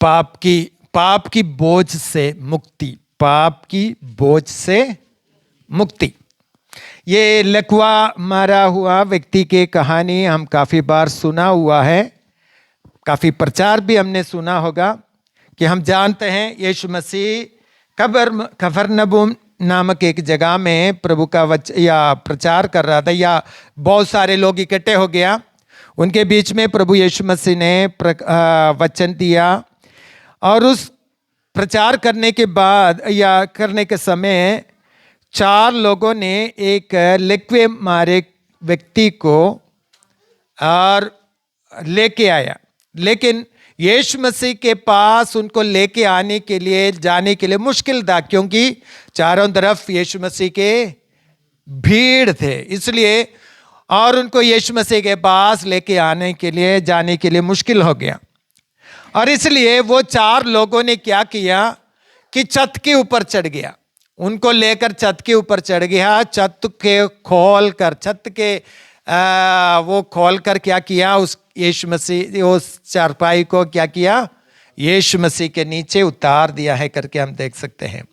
पाप की बोझ से मुक्ति, पाप की बोझ से मुक्ति। ये लकवा मारा हुआ व्यक्ति की कहानी हम काफी बार सुना हुआ है, काफी प्रचार भी हमने सुना होगा कि हम जानते हैं यीशु मसीह कफरनहूम नामक एक जगह में प्रभु का प्रचार कर रहा था, या बहुत सारे लोग इकट्ठे हो गया। उनके बीच में प्रभु यीशु मसीह ने वचन दिया, और उस प्रचार करने के बाद या करने के समय 4 लोगों ने एक लकवे मारे व्यक्ति को और लेके आया, लेकिन यीशु मसीह के पास उनको लेके आने के लिए जाने के लिए मुश्किल था, क्योंकि चारों तरफ यीशु मसीह के भीड़ थे, इसलिए और उनको यीशु मसीह के पास लेके आने के लिए जाने के लिए मुश्किल हो गया। और इसलिए वो 4 लोगों ने क्या किया कि छत के ऊपर चढ़ गया, उनको लेकर छत के ऊपर चढ़ गया। छत के वो खोल कर क्या किया, उस यीशु मसीह उस चारपाई को क्या किया, यीशु मसीह के नीचे उतार दिया है करके हम देख सकते हैं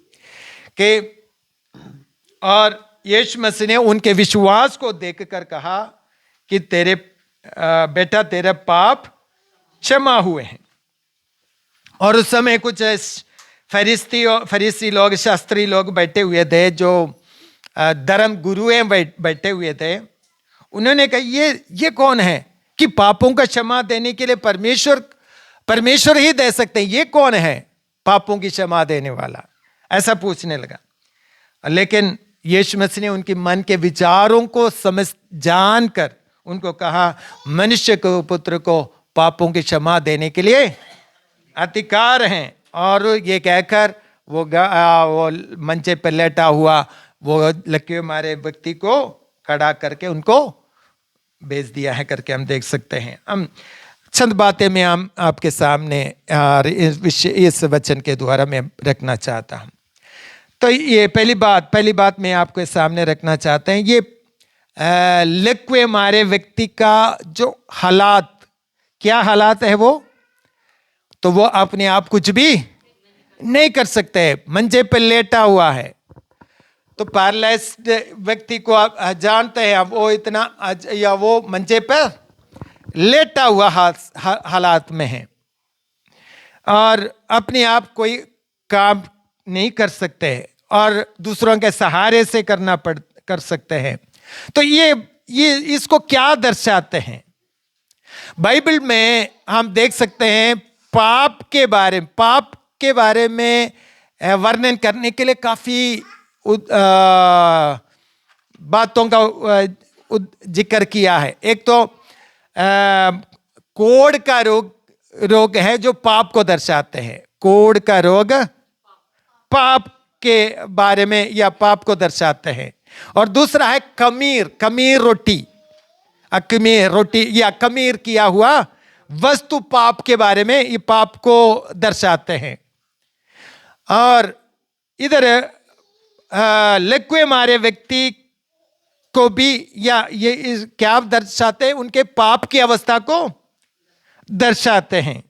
कि, और यीशु मसीह ने उनके विश्वास को देखकर कहा कि तेरे बेटा तेरे पाप क्षमा हुए हैं। और उस समय कुछ फरीसी लोग, शास्त्री लोग बैठे हुए थे, जो धर्म गुरुएं बैठे हुए थे। उन्होंने कहा ये कौन है कि पापों का क्षमा देने के लिए परमेश्वर ही दे सकते हैं, ये कौन है पापों की क्षमा देने वाला, ऐसा पूछने लगा। लेकिन यीशु मसीह ने उनके मन के विचारों को समझ जानकर उनको कहा, मनुष्य के पुत्र को पापों की क्षमा देने के लिए अधिकार हैं। और ये कहकर वो मंचे पर लेटा हुआ वो लकवे मारे व्यक्ति को खड़ा करके उनको भेज दिया है करके हम देख सकते हैं। हम चंद बातें मैं हम आपके सामने इस वचन के द्वारा मैं रखना चाहता हूँ। तो ये पहली बात मैं आपके सामने रखना चाहता हूँ, ये लकवे मारे व्यक्ति का जो हालात, क्या हालात है वो, तो वो अपने आप कुछ भी नहीं कर सकते, मंचे पर लेटा हुआ है। तो पैरालाइज्ड व्यक्ति को आप जानते हैं, वो इतना या वो मंचे पर लेटा हुआ हालात में है और अपने आप कोई काम नहीं कर सकते और दूसरों के सहारे से कर सकते हैं। तो ये इसको क्या दर्शाते हैं? बाइबल में हम देख सकते हैं पाप के बारे में वर्णन करने के लिए काफी बातों का जिक्र किया है। एक तो कोढ़ का रोग है जो पाप को दर्शाते हैं, कोढ़ का रोग पाप के बारे में या पाप को दर्शाते हैं। और दूसरा है खमीर रोटी या खमीर किया हुआ वस्तु पाप के बारे में, ये पाप को दर्शाते हैं। और इधर लकवे मारे व्यक्ति को भी या ये क्या दर्शाते हैं, उनके पाप की अवस्था को दर्शाते हैं।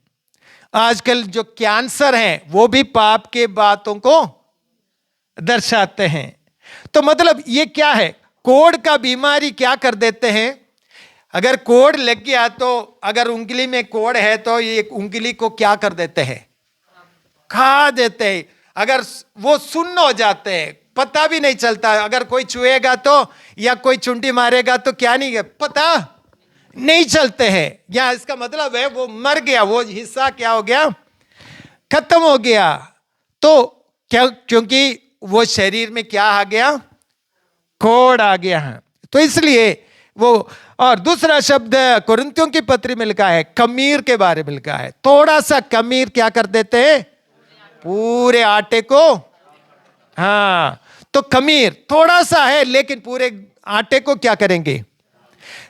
आजकल जो कैंसर है वो भी पाप के बातों को दर्शाते हैं। तो मतलब ये क्या है, कोढ़ का बीमारी क्या कर देते हैं, अगर कोढ़ लग गया तो अगर उंगली में कोढ़ है तो ये उंगली को क्या कर देते हैं, खा देते हैं। अगर वो सुन्न हो जाते हैं, पता भी नहीं चलता, अगर कोई छुएगा तो या कोई चुंडी मारेगा तो क्या नहीं है, पता नहीं चलते हैं। या इसका मतलब है वो मर गया, वो हिस्सा क्या हो गया, खत्म हो गया। तो क्या, क्योंकि वो शरीर में क्या आ गया, कोढ़ आ गया है। तो इसलिए वो, और दूसरा शब्द कुरिन्थियों की पत्री में लिखा है, खमीर के बारे में लिखा है। थोड़ा सा खमीर क्या कर देते हैं, पूरे आटे को, हाँ, तो खमीर थोड़ा सा है लेकिन पूरे आटे को क्या करेंगे।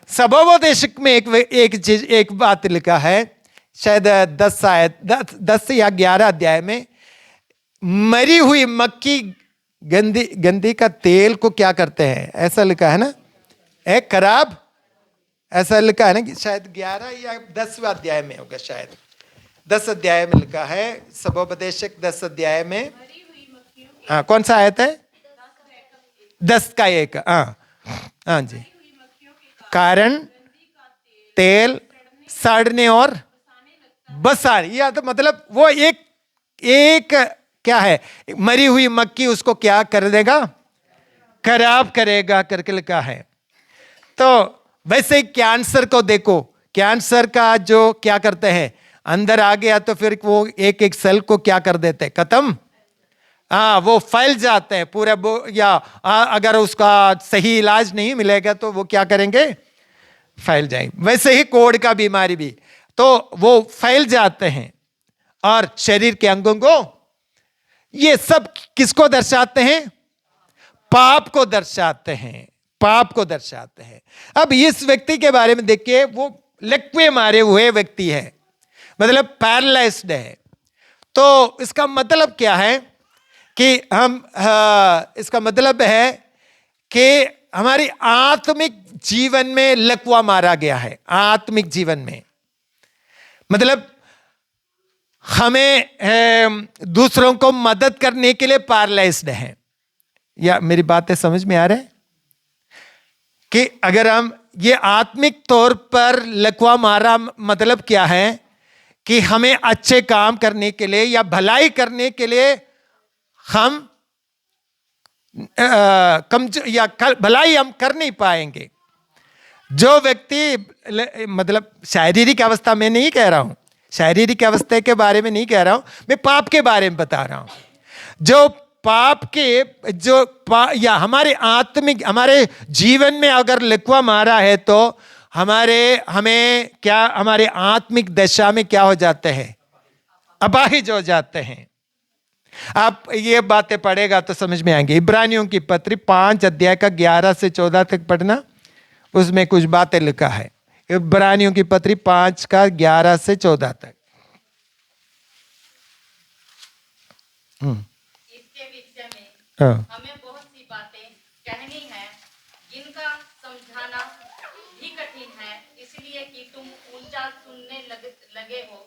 सबोपदेशक में एक बात लिखा है, शायद 10 या 11 अध्याय में, मरी हुई मक्खी गंदी का तेल को क्या करते हैं, ऐसा लिखा है ना, एक खराब, ऐसा लिखा है ना कि शायद 11 या 10वां अध्याय में होगा शायद, 10 अध्याय में लिखा है, सबोपदेशक 10 अध्याय में, हाँ कौन सा आयत है? 10 का 1, हाँ हाँ जी। कारण तेल सड़ने और बसाने, या तो मतलब वो एक एक क्या है, मरी हुई मक्खी उसको क्या कर देगा, खराब करेगा करके लिखा है। तो वैसे ही कैंसर को देखो, कैंसर का जो क्या करते हैं, अंदर आ गया तो फिर वो एक एक सेल को क्या कर देते हैं, खत्म। हाँ, वो फैल जाते हैं पूरे, या अगर उसका सही इलाज नहीं मिलेगा तो वो क्या करेंगे, फैल जाएंगे। वैसे ही कोढ़ का बीमारी भी, तो वो फैल जाते हैं और शरीर के अंगों को, ये सब किसको दर्शाते हैं, पाप को दर्शाते हैं, पाप को दर्शाते हैं। अब इस व्यक्ति के बारे में देखिए, वो लकवे मारे हुए व्यक्ति है, मतलब पैरालाइज्ड है। तो इसका मतलब क्या है कि इसका मतलब है कि हमारी आत्मिक जीवन में लकवा मारा गया है। आत्मिक जीवन में मतलब हमें दूसरों को मदद करने के लिए पैरालाइज्ड है। या मेरी बातें समझ में आ रहे हैं कि अगर हम ये आत्मिक तौर पर लकवा मारा, मतलब क्या है कि हमें अच्छे काम करने के लिए या भलाई करने के लिए हम या भलाई हम कर नहीं पाएंगे। जो व्यक्ति, मतलब शारीरिक अवस्था में नहीं कह रहा हूं, शारीरिक अवस्था के बारे में नहीं कह रहा हूं, मैं पाप के बारे में बता रहा हूं। जो पाप के या हमारे आत्मिक, हमारे जीवन में अगर लकवा मारा है तो हमें क्या, हमारे आत्मिक दशा में क्या हो जाते हैं, अपाहिज हो जाते हैं। आप ये बातें पढ़ेगा तो समझ में आएंगे। इब्रानियों की पत्री 5 अध्याय का 11 से 14 तक पढ़ना, उसमें कुछ बातें लिखा है। इब्रानियों की पत्री 5 का 11 से 14 तक। इसके विषय में हमें बहुत सी बातें कहनी है, जिनका समझाना भी कठिन है, इसलिए कि तुम ऊंचा सुनने लगे हो।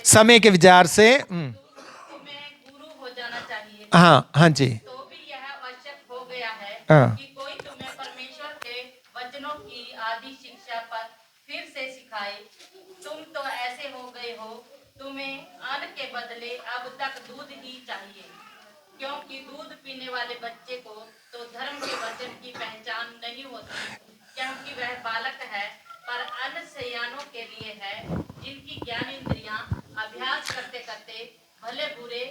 समय के विचार से तुम्हें गुरु हो जाना चाहिए। हाँ हाँ जी। तो भी यह आवश्यक हो गया है कि कोई तुम्हें परमेश्वर के वचनों की आदि शिक्षा पर फिर से सिखाए। तुम तो ऐसे हो गए हो, तुम्हें अन्न के बदले अब तक दूध ही चाहिए, क्योंकि दूध पीने वाले बच्चे को तो धर्म के वचन की पहचान नहीं होती, क्योंकि वह बालक है। पर अन्न सयानों के लिए है, जिनकी ज्ञान इंद्रियां अभ्यास करते करते भले बुरे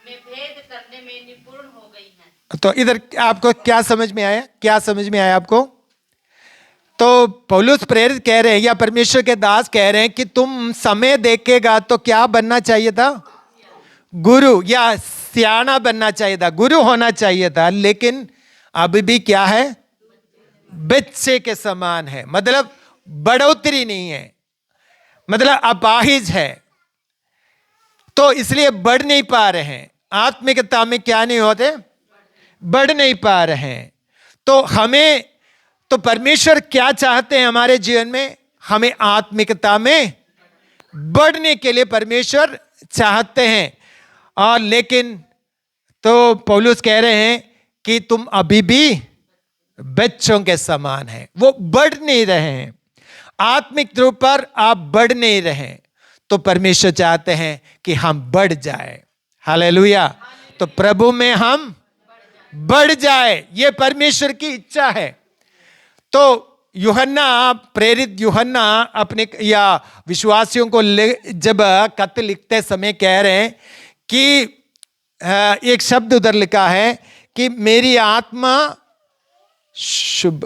में भेद करने में निपुण हो गई हैं। तो इधर आपको क्या समझ में आया, क्या समझ में आया आपको? तो पौलुस प्रेरित कह रहे हैं या परमेश्वर के दास कह रहे हैं कि तुम समय देखेगा तो क्या बनना चाहिए था, गुरु या सियाना बनना चाहिए था, गुरु होना चाहिए था। लेकिन अभी भी क्या है, बच्चे के समान है, मतलब बढ़ोतरी नहीं है, मतलब अपाहिज है। तो इसलिए बढ़ नहीं पा रहे हैं, आत्मिकता में क्या नहीं होते, बढ़ नहीं पा रहे हैं। तो हमें, तो परमेश्वर क्या चाहते हैं हमारे जीवन में, हमें आत्मिकता में बढ़ने के लिए परमेश्वर चाहते हैं। और लेकिन तो पौलुस कह रहे हैं कि तुम अभी भी बच्चों के समान हैं, वो बढ़ नहीं रहे हैं, आत्मिक रूप पर आप बढ़ नहीं रहे। तो परमेश्वर चाहते हैं कि हम बढ़ जाए। हालेलुया। तो प्रभु में हम बढ़ जाए, ये परमेश्वर की इच्छा है। तो यूहन्ना, प्रेरित यूहन्ना अपने या विश्वासियों को जब खत लिखते समय कह रहे हैं कि एक शब्द उधर लिखा है कि मेरी आत्मा शुभ,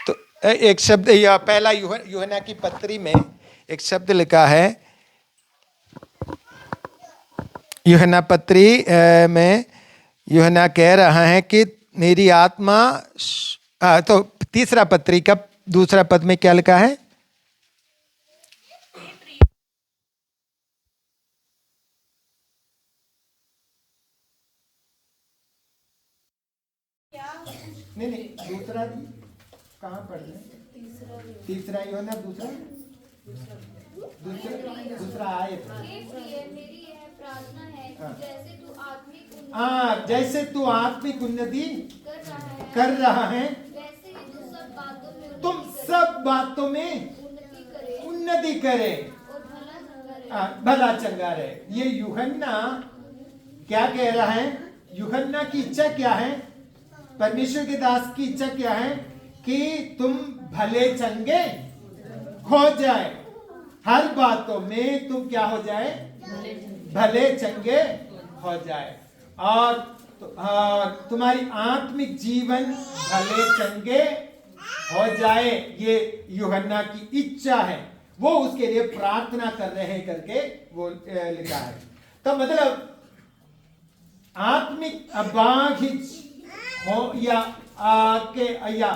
तो एक शब्द, या पहला यूहन्ना की पत्री में एक शब्द लिखा है, यूहन्ना पत्री में यूहन्ना कह रहा है कि मेरी आत्मा, तो तीसरा पत्री का दूसरा पद में क्या लिखा है, नहीं दूसरा कहाँ पढ़ रहे, तीसरा यूहन्ना दूसरा आयत। हे प्रिय, मेरी यह प्रार्थना है कि जैसे तू आत्मिक जैसे तू आत्मिक उन्नति कर रहा है, वैसे ही तुम सब बातों में उन्नति करे और भला चंगा रहे। ये यूहन्ना क्या कह रहा है? यूहन्ना की इच्छा क्या है? परमेश्वर के दास की इच्छा क्या है? कि तुम भले चंगे हो जाए, हर बातों में तुम क्या हो जाए? भले चंगे हो जाए, और तुम्हारी आत्मिक जीवन भले चंगे हो जाए। ये यूहन्ना की इच्छा है, वो उसके लिए प्रार्थना कर रहे हैं करके वो लिखा है। तो मतलब आत्मिक अबाधित हो या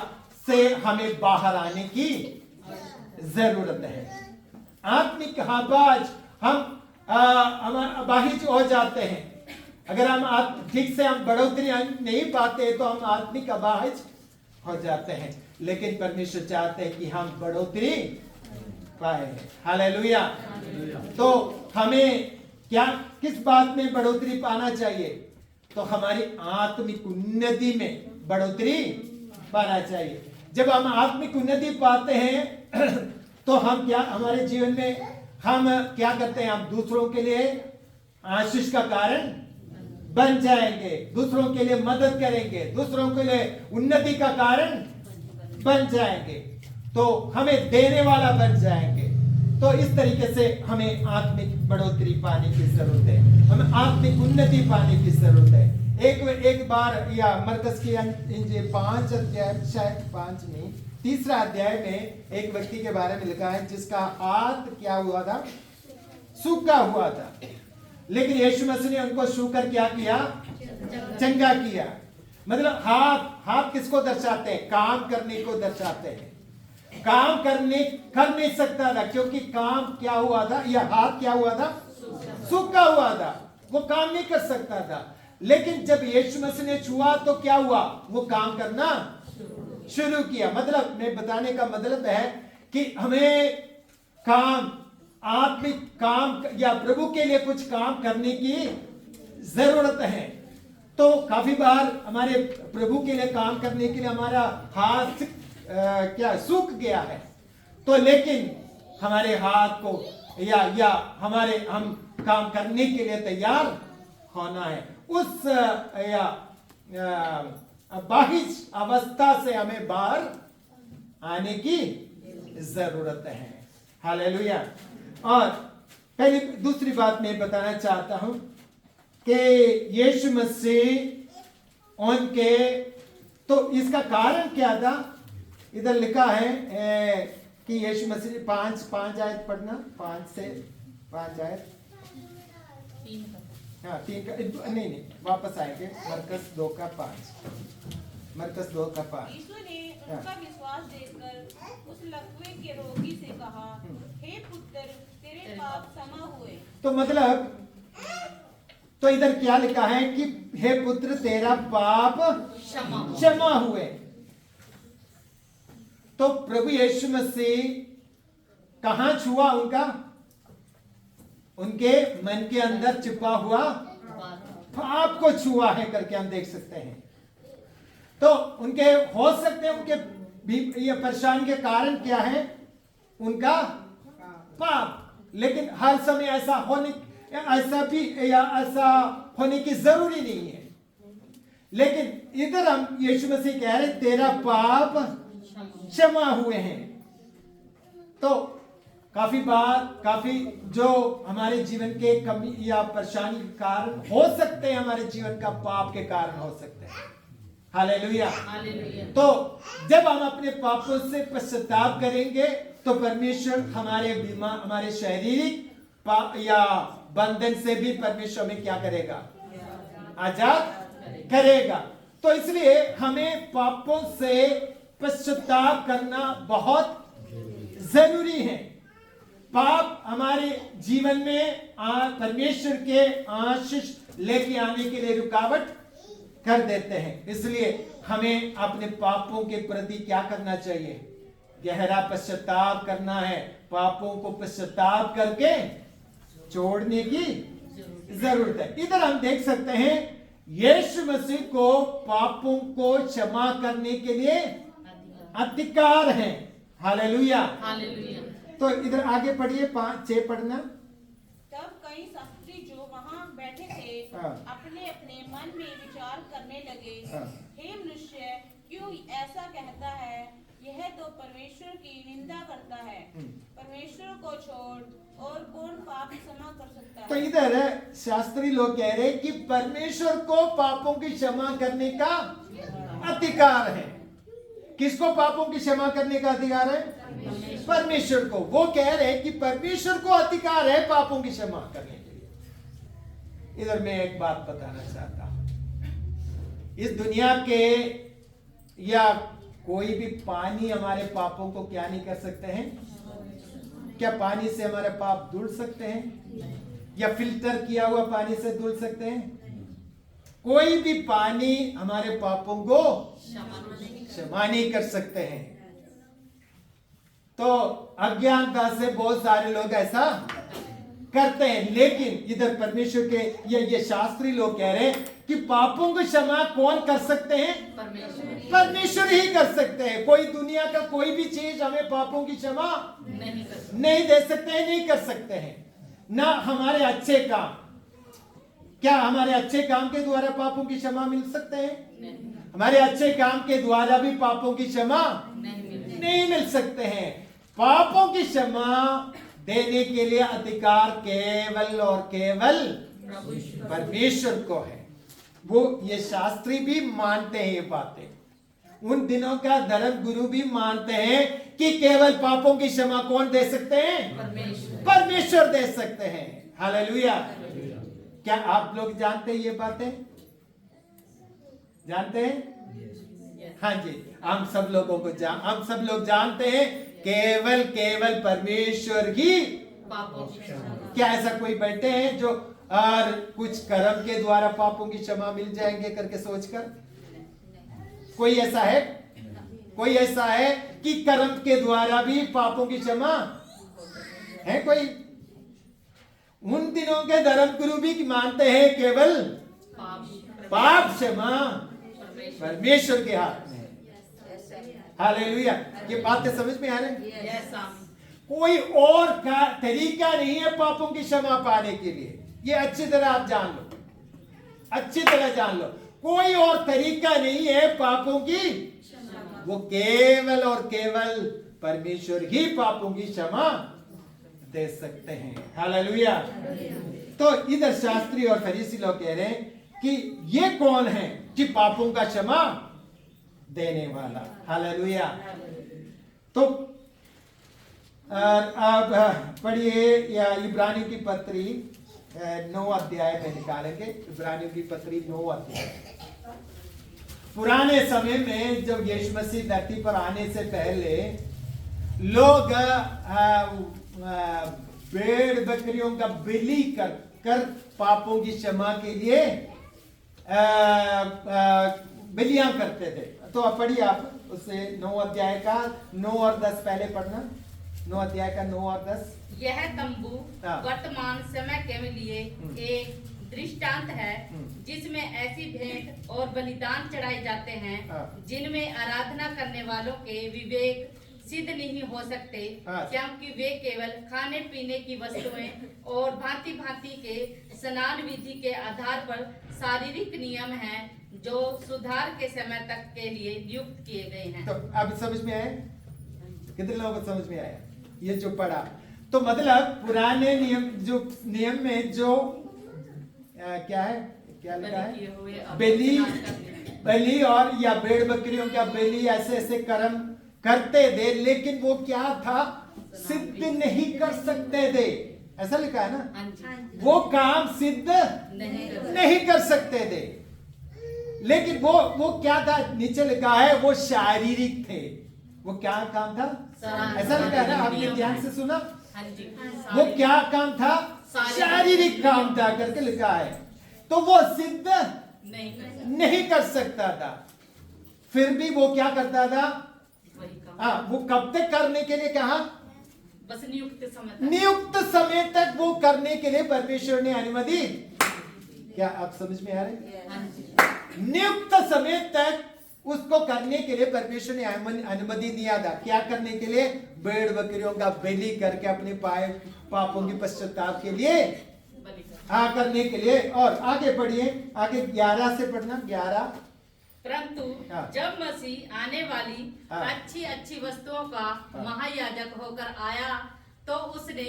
से हमें बाहर आने की जरूरत है। आत्मिक अबाज हम अबाहिज हो जाते हैं। अगर हम ठीक से हम बढ़ोतरी नहीं पाते तो हम आत्मिक अबाहिज हो जाते हैं, लेकिन परमेश्वर चाहते हैं कि हम बढ़ोतरी पाए। हालेलुया। तो हमें क्या किस बात में बढ़ोतरी पाना चाहिए? तो हमारी आत्मिक उन्नति में बढ़ोतरी पाना चाहिए। जब हम आत्मिक उन्नति पाते हैं तो हम क्या, हमारे जीवन में हम क्या करते हैं? हम दूसरों के लिए आशीष का कारण बन जाएंगे, दूसरों के लिए मदद करेंगे, दूसरों के लिए उन्नति का कारण बन जाएंगे, तो हमें देने वाला बन जाएंगे। तो इस तरीके से हमें आत्मिक बढ़ोतरी पाने की जरूरत है, हमें आत्मिक उन्नति पाने की जरूरत है। एक बार या मरकस की 5 अध्याय, शायद 5 नहीं, 3 अध्याय में एक व्यक्ति के बारे में लिखा है जिसका हाथ क्या हुआ था? सूखा हुआ था, लेकिन यीशु मसीह ने उनको छूकर क्या किया? चंगा किया। मतलब हाथ किसको दर्शाते हैं? काम करने को दर्शाते हैं। काम कर नहीं सकता था, क्योंकि काम क्या हुआ था? यह हाथ क्या हुआ था? सूखा हुआ था, वो काम नहीं कर सकता था। लेकिन जब यीशु मसीह ने छुआ तो क्या हुआ? वो काम करना शुरू किया। मतलब मैं बताने का मतलब है कि हमें काम, आत्मिक काम या प्रभु के लिए कुछ काम करने की जरूरत है। तो काफी बार हमारे प्रभु के लिए काम करने के लिए हमारा हाथ क्या सूख गया है, तो लेकिन हमारे हाथ को या हम काम करने के लिए तैयार होना है। उस बाहिज अवस्था से हमें बाहर आने की जरूरत है। हालेलुया। और पहली दूसरी बात मैं बताना चाहता हूं कि यीशु मसीह उनके, तो इसका कारण क्या था? इधर लिखा है कि यीशु मसीह 5 आयत पढ़ना, 5 से 5 आयत, 3 का नहीं, वापस आएंगे। मरकस 2 का 5, मरकस 2 का 5। यीशु ने उनका विश्वास देखकर उस लकवे के रोगी से कहा, हे पुत्र, तेरे पाप क्षमा हुए। तो मतलब, तो इधर क्या लिखा है कि हे पुत्र, तेरा पाप क्षमा हुए। तो प्रभु यीशु मसीह कहां छुआ? उनके मन के अंदर छिपा हुआ पाप को छुआ है करके हम देख सकते हैं। तो उनके हो सकते हैं उनके ये परेशानी के कारण क्या है? उनका पाप। लेकिन हर समय ऐसा होने की जरूरी नहीं है। लेकिन इधर हम यीशु मसीह कह रहे तेरा पाप क्षमा हुए हैं। तो काफी जो हमारे जीवन के कमी या परेशानी के कारण हो सकते हैं, हमारे जीवन का पाप के कारण हो सकते हैं। हालेलुया। तो जब हम अपने पापों से पश्चाताप करेंगे तो परमेश्वर हमारे शारीरिक या बंधन से भी परमेश्वर में क्या करेगा? आजाद करेगा। तो इसलिए हमें पापों से पश्चाताप करना बहुत जरूरी है। पाप हमारे जीवन में परमेश्वर के आशीष लेके आने के लिए रुकावट कर देते हैं। इसलिए हमें अपने पापों के प्रति क्या करना चाहिए? गहरा पश्चाताप करना है। पापों को पश्चाताप करके छोड़ने की जरूरत है। इधर हम देख सकते हैं यीशु मसीह को पापों को क्षमा करने के लिए अधिकार है। हालेलुया। हालेलुया। तो इधर आगे पढ़िए, 5-6 पढ़ना। तब कई शास्त्री जो वहां बैठे थे हाँ। अपने अपने मन में विचार करने लगे, हाँ। हे मनुष्य, क्यों ऐसा कहता है? यह तो परमेश्वर की निंदा करता है। परमेश्वर को छोड़ और कौन पाप क्षमा कर सकता तो है? इधर शास्त्री लोग कह रहे हैं कि परमेश्वर को पापों की क्षमा करने का अधिकार है। किसको पापों की क्षमा करने का अधिकार है? परमेश्वर को। वो कह रहे हैं कि परमेश्वर को अधिकार है पापों की क्षमा करने के लिए। इधर मैं एक बात बताना चाहता हूं, इस दुनिया के या कोई भी पानी हमारे पापों को क्या नहीं कर सकते हैं? क्या पानी से हमारे पाप धुल सकते हैं? या फिल्टर किया हुआ पानी से धुल सकते हैं? कोई भी पानी हमारे पापों को क्षमा नहीं कर सकते हैं। तो अज्ञानता से बहुत सारे लोग ऐसा करते हैं, लेकिन इधर परमेश्वर के ये शास्त्री लोग कह रहे हैं कि पापों को क्षमा कौन कर सकते हैं? परमेश्वर ही कर सकते हैं। कोई दुनिया का कोई भी चीज हमें पापों की क्षमा नहीं दे सकते हैं, नहीं कर सकते हैं। ना हमारे अच्छे काम, क्या हमारे अच्छे काम के द्वारा पापों की क्षमा मिल सकते हैं? हमारे अच्छे काम के द्वारा भी पापों की क्षमा नहीं मिल सकते हैं। पापों की क्षमा देने के लिए अधिकार केवल और केवल परमेश्वर को है। वो ये शास्त्री भी मानते हैं ये बातें। उन दिनों का धर्म गुरु भी मानते हैं कि केवल पापों की क्षमा कौन दे सकते हैं? परमेश्वर दे सकते हैं। हालेलुया। क्या आप लोग जानते हैं ये बातें? जानते हैं? हाँ जी, हम सब लोग जानते हैं केवल परमेश्वर ही। क्या ऐसा कोई बैठे हैं जो और कुछ कर्म के द्वारा पापों की क्षमा मिल जाएंगे करके सोचकर? कोई ऐसा है? कोई ऐसा है कि कर्म के द्वारा भी पापों की क्षमा है? कोई? उन दिनों के धर्म गुरु भी मानते हैं केवल पाप क्षमा परमेश्वर के हाथ में। हालेलुया। ये बातें समझ में आ रही है? कोई और का तरीका नहीं है पापों की क्षमा पाने के लिए। ये अच्छी तरह आप जान लो, अच्छी तरह जान लो। कोई और तरीका नहीं है पापों की, वो केवल और केवल परमेश्वर ही पापों की क्षमा दे सकते हैं। हालेलुया। तो इधर शास्त्री और फरीसी लोग कह रहे हैं कि ये कौन है कि पापों का क्षमा देने वाला? हालेलुया। तो अब पढ़िए या इब्रानियों की पत्री 9 अध्याय में निकालेंगे। इब्रानियों की पत्री 9 अध्याय। पुराने समय में जब यीशु मसीह धरती पर आने से पहले लोग भेड़ बकरियों का बलि कर पापों की क्षमा के लिए बलियां करते थे। तो अब पढ़िए आप उससे 9 अध्याय का 9 और 10 पहले पढ़ना। 9 अध्याय का 9 और 10। यह तंबू वर्तमान समय के लिए एक दृष्टांत है जिसमें ऐसी भेंट और बलिदान चढ़ाए जाते हैं जिनमें आराधना करने वालों के विवेक सिद्ध नहीं हो सकते, क्योंकि वे केवल खाने पीने की वस्तुएं और भांति भांति के स्नान विधि के आधार पर शारीरिक नियम हैं जो सुधार के समय तक के लिए नियुक्त किए गए हैं। तो अब समझ में आया? कितने लोगों को समझ में आया ये जो पढ़ा? तो मतलब पुराने नियम में जो क्या है, क्या लिखा है? बलि और या भेड़ बकरियों का बलि ऐसे ऐसे कर्म करते थे, लेकिन वो क्या था? सिद्ध नहीं कर सकते थे। ऐसा लिखा है ना? वो काम सिद्ध नहीं कर सकते थे। लेकिन वो क्या था? नीचे लिखा है वो शारीरिक थे। वो क्या काम था? ऐसा लिखा है ना? आपने ध्यान से सुना? वो क्या काम था? शारीरिक काम था करके लिखा है। तो वो सिद्ध नहीं कर सकता था। फिर भी वो क्या करता था? वो कब तक करने के लिए कहा? बस नियुक्त समय तक। नियुक्त समय तक वो करने के लिए परमेश्वर ने अनुमति। क्या आप समझ में आ रहे हैं? हाँ जी। नियुक्त समय तक उसको करने के लिए परमेश्वर ने अनुमति दिया था। क्या करने के लिए? भेड़ बकरियों का बलि करके अपने पापों की पश्चाताप के लिए बलि कर। हाँ करने के लिए। और आगे पढ़िए, आगे 11 से पढ़ना। 11 परंतु हाँ। जब मसीह आने वाली हाँ। अच्छी अच्छी वस्तुओं का महायाजक होकर आया तो उसने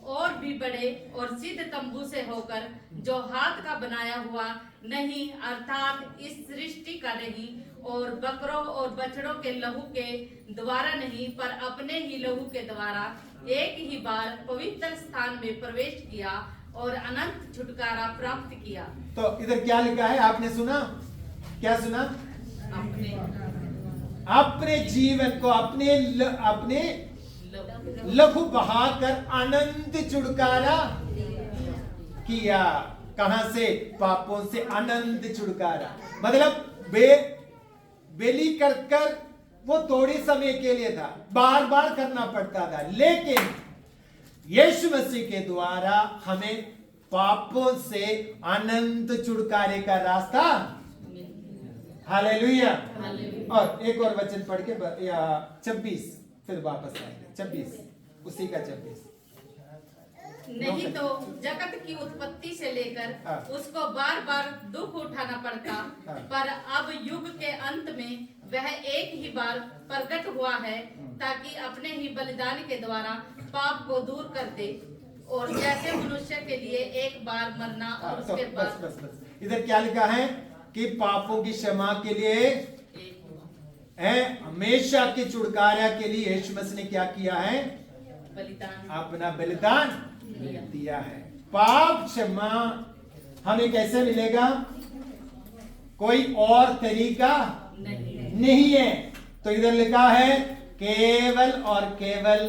और भी बड़े और सिद्ध तंबू से होकर, जो हाथ का बनाया हुआ नहीं अर्थात इस सृष्टि का नहीं, और बकरों और बछड़ों के लहू के द्वारा नहीं पर अपने ही लहू के द्वारा एक ही बार पवित्र स्थान में प्रवेश किया और अनंत छुटकारा प्राप्त किया। तो इधर क्या लिखा है? आपने सुना? क्या सुना? अपने जीवन को अपने लहू बहाकर अनंत छुटकारा किया। कहां से? पापों से अनंत छुटकारा। मतलब बेली कर वो थोड़े समय के लिए था, बार बार करना पड़ता था, लेकिन यीशु मसीह के द्वारा हमें पापों से अनंत छुटकारे का रास्ता। हालेलुया। और एक और वचन पढ़ के 26 फिर वापस आएंगे। 26 उसी का 26। नहीं तो जगत की उत्पत्ति से लेकर हाँ। उसको बार बार दुख उठाना पड़ता, हाँ। पर अब युग के अंत में वह एक ही बार प्रकट हुआ है ताकि अपने ही बलिदान के द्वारा पाप को दूर कर दे, और जैसे मनुष्य के लिए एक बार मरना और तो उसके बस बाद बस बस इधर क्या लिखा है कि पापों की क्षमा के लिए एक है, हमेशा के छुटकारा के लिए यीशु मसीह ने क्या किया है? बलिदान अपना बलिदान दिया है। पाप क्षमा हमें कैसे मिलेगा? कोई और तरीका नहीं है। तो इधर लिखा है केवल और केवल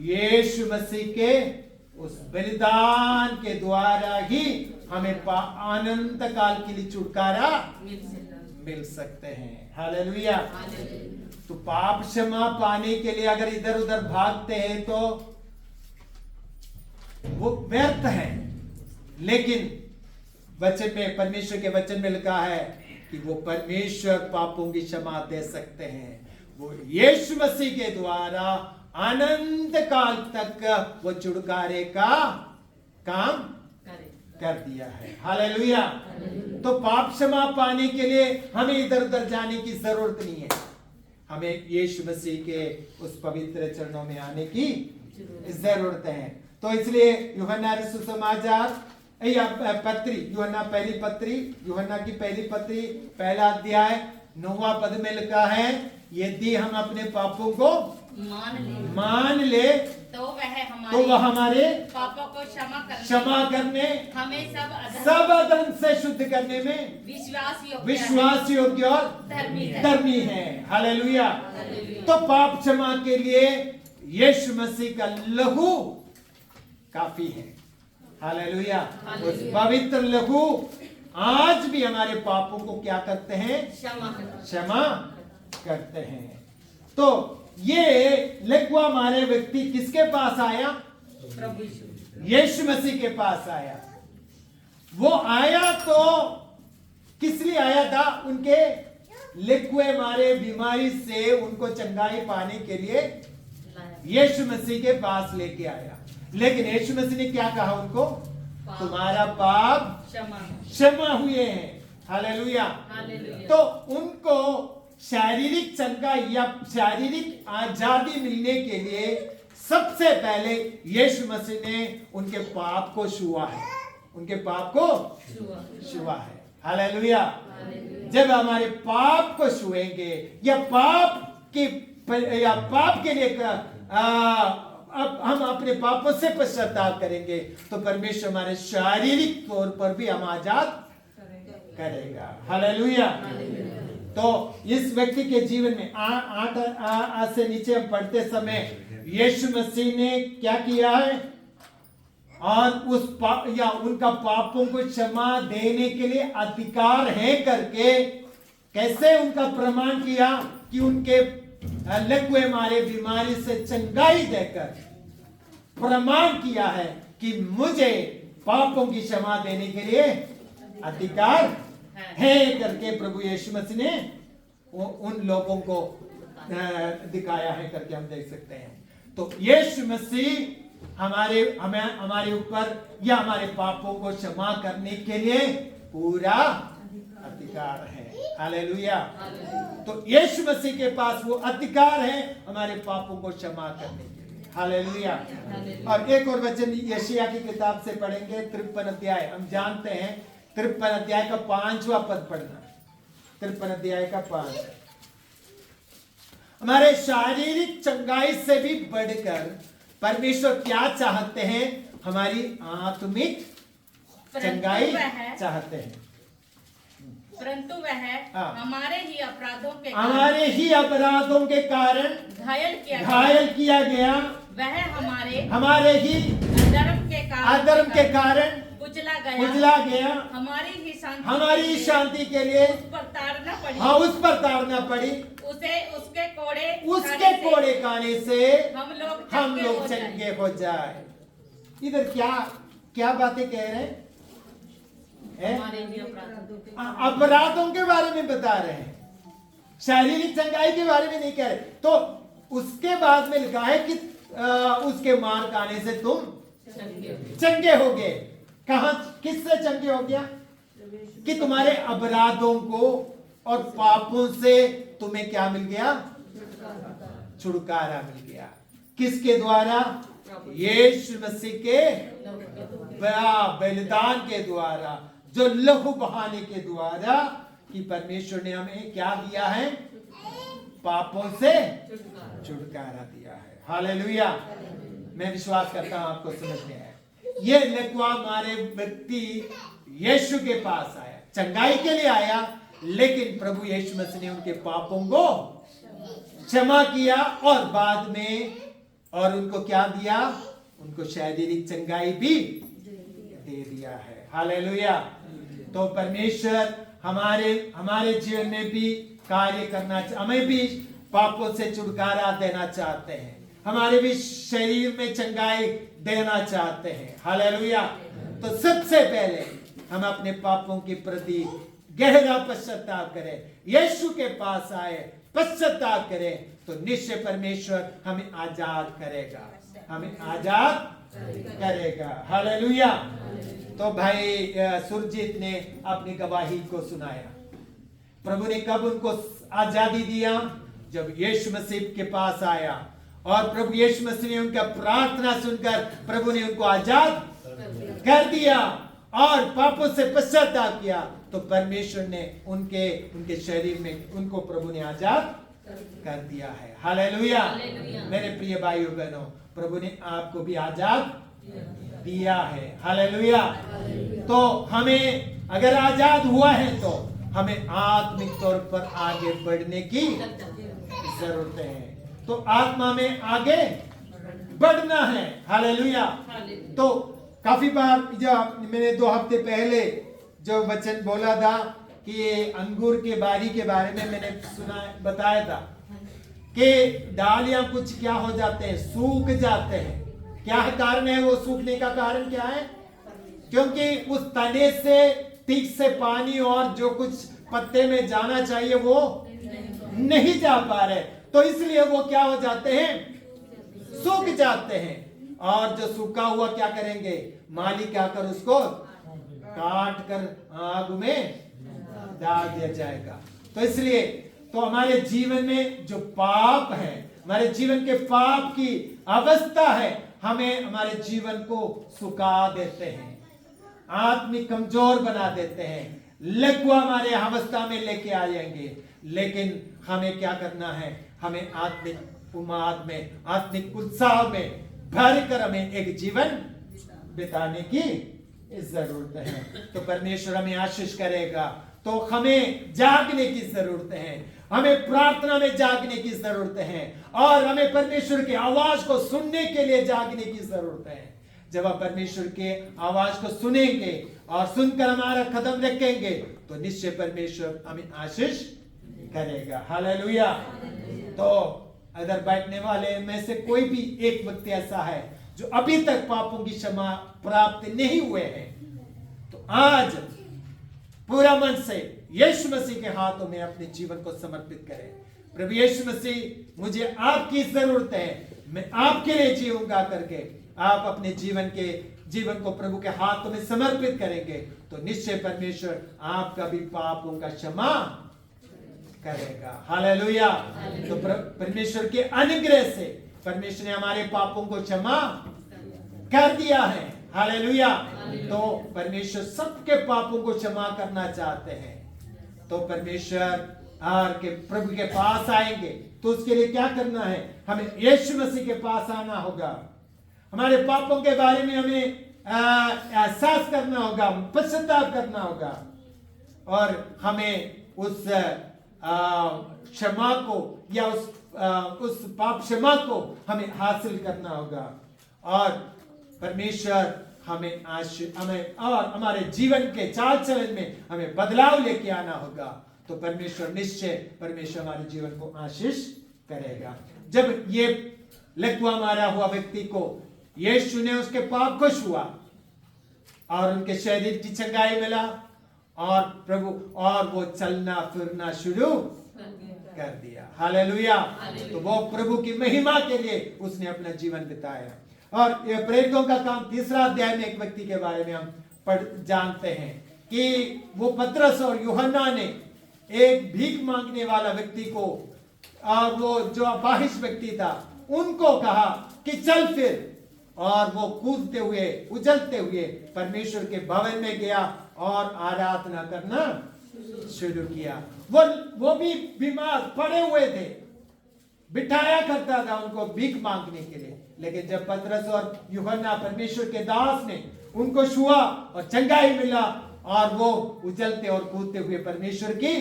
यीशु मसीह के उस बलिदान के द्वारा ही हमें अनंत काल के लिए छुटकारा मिल सकते हैं। हालेलुया। तो पाप क्षमा पाने के लिए अगर इधर उधर भागते हैं तो वो व्यर्थ है। लेकिन वचन में, परमेश्वर के वचन में लिखा है कि वो परमेश्वर पापों की क्षमा दे सकते हैं। वो यीशु मसीह के द्वारा अनंत काल तक वो छुटकारे का काम कर दिया है। हालेलुया। तो पाप क्षमा पाने के लिए हमें इधर उधर जाने की जरूरत नहीं है। हमें यीशु मसीह के उस पवित्र चरणों में आने की जरूरत है। तो इसलिए यूहन्ना सुसमाचार या पत्री, यूहन्ना की पहली पत्री पहला अध्याय 9वां पद में लिखा है, यदि हम अपने पापों को मान ले तो वह हमारे पापों को क्षमा करने हमें सब अधर्म से शुद्ध करने में विश्वास योग्य और धर्मी है। हालेलुया। तो पाप क्षमा के लिए यीशु मसीह का लहू काफी है। हालेलुया। उस पवित्र लहू आज भी हमारे पापों को क्या करते हैं? क्षमा करते हैं। तो ये लिखवा मारे व्यक्ति किसके पास आया? प्रभु यीशु मसीह के पास आया। वो आया तो किस लिए आया था? उनके लिखवे मारे बीमारी से उनको चंगाई पाने के लिए यीशु मसीह के पास लेके आया। लेकिन यीशु मसीह ने क्या कहा उनको? तुम्हारा पाप क्षमा हुए हैं। हालेलुया। तो उनको शारीरिक चंगाई या शारीरिक आजादी मिलने के लिए सबसे पहले यीशु मसीह ने उनके पाप को छुआ है। उनके पाप को छुआ है। हालेलुया। जब हमारे पाप को छुएंगे या पाप के लिए अब हम अपने पापों से पश्चाताप करेंगे तो परमेश्वर हमारे शारीरिक तौर पर भी हम आजाद करेगा। हालेलुया। तो इस व्यक्ति के जीवन में 8 से नीचे हम पढ़ते समय यीशु मसीह ने क्या किया है? और उनका पापों को क्षमा देने के लिए अधिकार है करके कैसे उनका प्रमाण किया कि उनके लकवे मारे बीमारी से चंगाई देकर प्रमाण किया है कि मुझे पापों की क्षमा देने के लिए अधिकार है करके प्रभु यीशु मसीह ने उन लोगों को दिखाया है करके हम देख सकते हैं। तो यीशु मसीह हमारे ऊपर या हमारे पापों को क्षमा करने के लिए पूरा अधिकार है। हालेलुया। तो यीशु मसीह के पास वो अधिकार है हमारे पापों को क्षमा करने के लिए। हालेलुया। और एक और वचन यशायाह की किताब से पढ़ेंगे 53 अध्याय। हम जानते हैं 53 अध्याय का 5वां पद पढ़ना। 53 अध्याय का 5। हमारे शारीरिक चंगाई से भी बढ़कर परमेश्वर क्या चाहते हैं? हमारी आत्मिक चंगाई चाहते हैं। परंतु वह हमारे ही अपराधों के कारण घायल किया गया। वह हमारे ही अधर्म के कारण कुचला गया। हमारी शांति के लिए उस पर ताड़ना पड़ी। उसके कोड़े खाने से हम लोग चंगे हो जाए। इधर क्या बातें कह रहे हैं? अपराधों के बारे में बता रहे हैं, शारीरिक चंगाई के बारे में नहीं कह रहे। तो उसके बाद में लिखा है कि उसके मार खाने से तुम चंगे हो गए। कहां, किससे चंगे हो गया? कि तुम्हारे अपराधों को और पापों से तुम्हें क्या मिल गया? छुटकारा मिल गया। किसके द्वारा? यीशु मसीह के बलिदान के द्वारा, जो लहू बहाने के द्वारा, कि परमेश्वर ने हमें क्या दिया है? पापों से छुटकारा दिया है। हालेलुया। मैं विश्वास करता हूं आपको समझ में आया। ये लकवा मारे व्यक्ति यीशु के पास आया, चंगाई के लिए आया, लेकिन प्रभु यीशु मसीह ने उनके पापों को क्षमा किया और बाद में और उनको क्या दिया? उनको शारीरिक चंगाई भी दे दिया है। हालेलुया। तो परमेश्वर हमारे जीवन में भी कार्य करना, हमें भी पापों से छुटकारा देना चाहते हैं, हमारे भी शरीर में चंगाई देना चाहते हैं। हालेलुया। तो सबसे पहले हम अपने पापों के प्रति गहरा पश्चाताप करें, यीशु के पास आए, पश्चाताप करें, तो निश्चय परमेश्वर हमें आजाद करेगा, हमें आजाद करेगा। हालेलुया। तो भाई सुरजीत ने अपनी गवाही को सुनाया। प्रभु ने कब उनको आजादी दिया? जब यीशु मसीह के पास आया और प्रभु यीशु मसीह ने उनका प्रार्थना सुनकर प्रभु ने उनको आजाद कर दिया और पापों से पश्चाताप किया, तो परमेश्वर ने उनके शरीर में उनको प्रभु ने आजाद कर दिया है। हालेलुया। मेरे प्रिय भाइयों बहनों, प्रभु ने आपको भी आजाद दिया है। हालेलुया। तो हमें अगर आजाद हुआ है तो हमें आत्मिक तौर पर आगे बढ़ने की जरूरत है। तो आत्मा में आगे बढ़ना है। हालेलुया। तो काफी बार जब मैंने 2 हफ्ते पहले जो वचन बोला था कि अंगूर के बारी के बारे में मैंने बताया था कि डालियां कुछ क्या हो जाते हैं? सूख जाते हैं। क्या कारण है वो सूखने का कारण क्या है? क्योंकि उस तने से ठीक से पानी और जो कुछ पत्ते में जाना चाहिए वो नहीं जा पा रहे, तो इसलिए वो क्या हो जाते हैं? सूख जाते हैं। और जो सूखा हुआ क्या करेंगे? मालिक आकर उसको काट कर आग में डाल दिया जाएगा। तो इसलिए तो हमारे जीवन में जो पाप है, हमारे जीवन के पाप की अवस्था है, हमें हमारे जीवन को सुखा देते हैं, आत्मिक कमजोर बना देते हैं, लकवा हमारे अवस्था में लेके आ जाएंगे। लेकिन हमें क्या करना है? हमें आत्मिक उम्माद में, आत्मिक उत्साह में भर कर हमें एक जीवन बिताने की जरूरत है। तो परमेश्वर हमें आशीष करेगा। तो हमें जागने की जरूरत है, हमें प्रार्थना में जागने की जरूरत है और हमें परमेश्वर की आवाज को सुनने के लिए जागने की जरूरत है। जब आप परमेश्वर के आवाज को सुनेंगे और सुनकर हमारा कदम रखेंगे तो निश्चय परमेश्वर हमें आशीष करेगा। हालेलुया। तो अगर बैठने वाले में से कोई भी एक व्यक्ति ऐसा है जो अभी तक पापों की क्षमा प्राप्त नहीं हुए हैं, तो आज पूरा मन से यीशु मसीह के हाथों में अपने जीवन को समर्पित करें। प्रभु यीशु मसीह, मुझे आपकी जरूरत है, मैं आपके लिए जीऊंगा करके आप अपने जीवन को प्रभु के हाथों में समर्पित करेंगे, तो निश्चय परमेश्वर आपका भी पापों का क्षमा करेगा। हालेलुया। तो परमेश्वर के अनुग्रह से परमेश्वर ने हमारे पापों को क्षमा कर दिया है। हालेलुया। तो परमेश्वर सबके पापों को क्षमा करना चाहते हैं। तो परमेश्वर के प्रभु के पास आएंगे, तो उसके लिए क्या करना है? हमें यीशु मसीह के पास आना होगा। हमारे पापों के बारे में हमें एहसास करना होगा, पश्चाताप करना होगा, और हमें उस क्षमा को या उस पाप क्षमा को हमें हासिल करना होगा। और परमेश्वर हमें और हमारे जीवन के चाल चलन में हमें बदलाव लेके आना होगा। तो परमेश्वर हमारे जीवन को आशीष करेगा। जब ये लकवा मारा हुआ व्यक्ति को यीशु ने उसके पाप को छुआ और उनके शरीर की चंगाई मिला, और वो चलना फिरना शुरू कर दिया। हालेलुया। तो वो प्रभु की महिमा के लिए उसने अपना जीवन बिताया। और प्रेरितों का काम 3 अध्याय में एक व्यक्ति के बारे में हम जानते हैं कि वो पतरस और यूहन्ना ने एक भीख मांगने वाला व्यक्ति को, और वो जो अपाहिज व्यक्ति था, उनको कहा कि चल फिर, और वो कूदते हुए उछलते हुए परमेश्वर के भवन में गया और आराधना करना शुरू किया। वो भी बीमार पड़े हुए थे, बिठाया करता था उनको भीख मांगने के लिए, लेकिन जब पतरस और यूहन्ना परमेश्वर के दास ने उनको छुआ और चंगाई मिला, और वो उछलते और कूदते हुए परमेश्वर की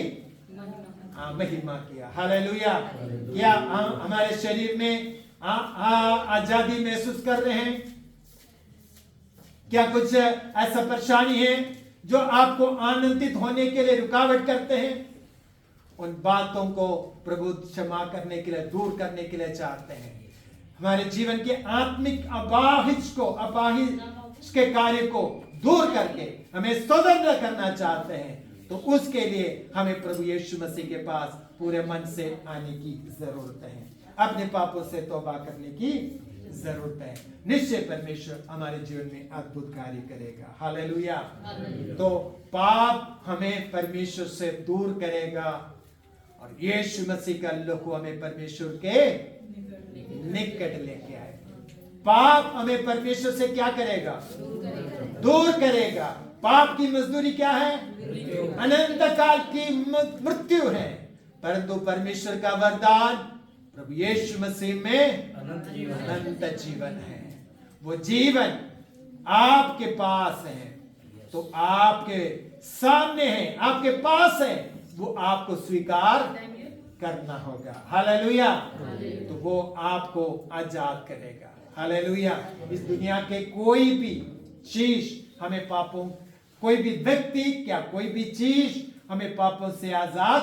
महिमा किया। हालेलुया। क्या हमारे शरीर में आजादी महसूस कर रहे हैं? क्या कुछ ऐसा परेशानी है जो आपको आनंदित होने के लिए रुकावट करते हैं? उन बातों को प्रभु क्षमा करने के लिए, दूर करने के लिए चाहते हैं। हमारे जीवन के आत्मिक अपाहिज के कार्य को दूर करके हमें स्वतंत्र करना चाहते हैं। तो उसके लिए हमें प्रभु यीशु मसीह के पास पूरे मन से आने की जरूरत है, अपने पापों से तौबा करने की जरूरत है। निश्चय परमेश्वर हमारे जीवन में अद्भुत कार्य करेगा। हालेलुया। तो पाप हमें परमेश्वर से दूर करेगा, और यीशु मसीह का लहू हमें परमेश्वर के निकट लेके आएगा। पाप हमें परमेश्वर से क्या करेगा? दूर करेगा। पाप की मजदूरी क्या है? अनंत काल की मृत्यु है, परंतु परमेश्वर का वरदान प्रभु यीशु मसीह में अनंत जीवन है। वो जीवन आपके पास है, तो आपके सामने है, आपके पास है, वो आपको स्वीकार करना होगा। हालेलुया। तो वो आपको आजाद करेगा। हालेलुया। इस दुनिया के कोई भी चीज हमें पापों, कोई भी व्यक्ति, क्या कोई भी चीज हमें पापों से आजाद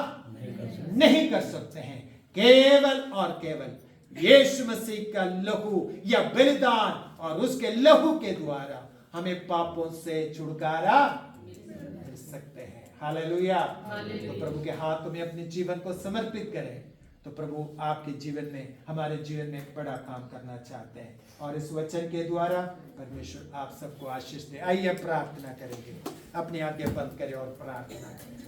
नहीं कर सकते हैं। केवल और केवल यीशु मसीह का लहू या बलिदान और उसके लहू के द्वारा हमें पापों से छुटकारा मिल सकते हैं। हालेलुया। तो प्रभु के हाथों में अपने जीवन को समर्पित करें, तो प्रभु आपके जीवन में, हमारे जीवन में बड़ा काम करना चाहते हैं, और इस वचन के द्वारा परमेश्वर आप सबको आशीष दे। आइए प्रार्थना करेंगे। अपनी आंखें बंद करें और प्रार्थना करें।